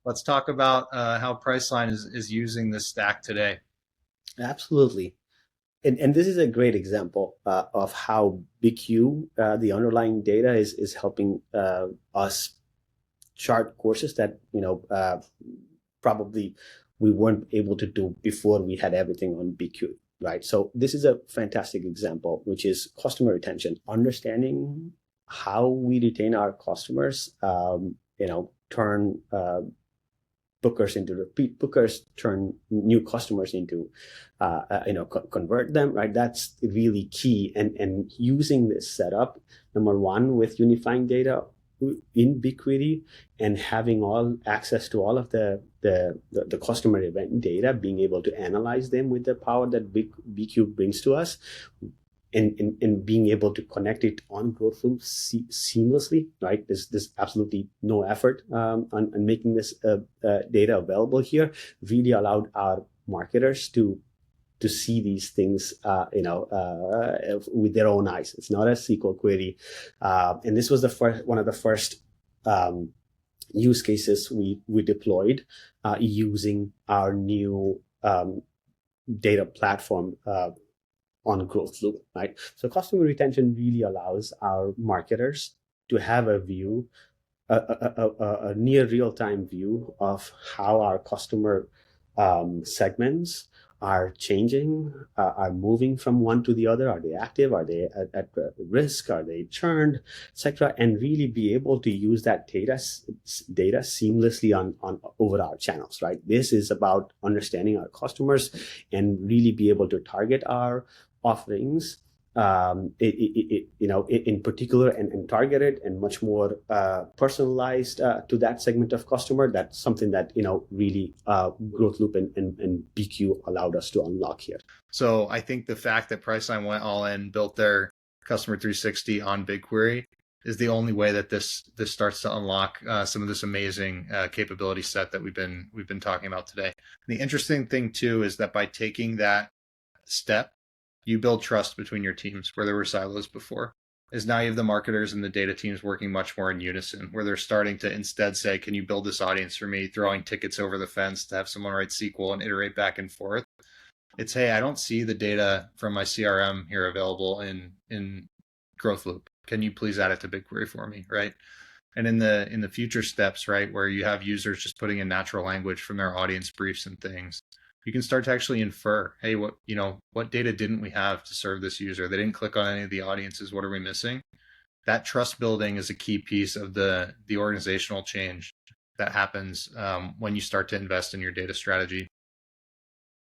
Let's talk about how Priceline is using this stack today. Absolutely. And this is a great example of how BQ, the underlying data, is helping us chart courses that probably we weren't able to do before we had everything on BQ, right? So this is a fantastic example, which is customer retention, understanding how we retain our customers, turn bookers into repeat bookers, turn new customers into, convert them, right? That's really key. And using this setup, number one, with unifying data in BigQuery and having all access to all of the customer event data, being able to analyze them with the power that BQ brings to us, and being able to connect it on GrowthLoop seamlessly, right? There's absolutely no effort on making this data available here. Really allowed our marketers to see these things, with their own eyes. It's not a SQL query, and this was one of the first use cases we deployed using our new data platform on GrowthLoop, right? So customer retention really allows our marketers to have a view, a near real-time view of how our customer segments are changing, are moving from one to the other. Are they active? Are they at risk? Are they churned, etc.? And really be able to use that data seamlessly on over our channels, right? This is about understanding our customers and really be able to target our offerings, in particular, and targeted and much more personalized to that segment of customer. That's something that really GrowthLoop and BQ allowed us to unlock here. So I think the fact that Priceline went all in, built their customer 360 on BigQuery, is the only way that this starts to unlock some of this amazing capability set that we've been talking about today. And the interesting thing too is that by taking that step, you build trust between your teams where there were silos before. Is now you have the marketers and the data teams working much more in unison, where they're starting to instead say, can you build this audience for me, throwing tickets over the fence to have someone write SQL and iterate back and forth. It's, hey, I don't see the data from my CRM here available in GrowthLoop. Can you please add it to BigQuery for me, right? And in the future steps, right, where you have users just putting in natural language from their audience briefs and things, you can start to actually infer, hey, what data didn't we have to serve this user? They didn't click on any of the audiences. What are we missing? That trust building is a key piece of the organizational change that happens when you start to invest in your data strategy.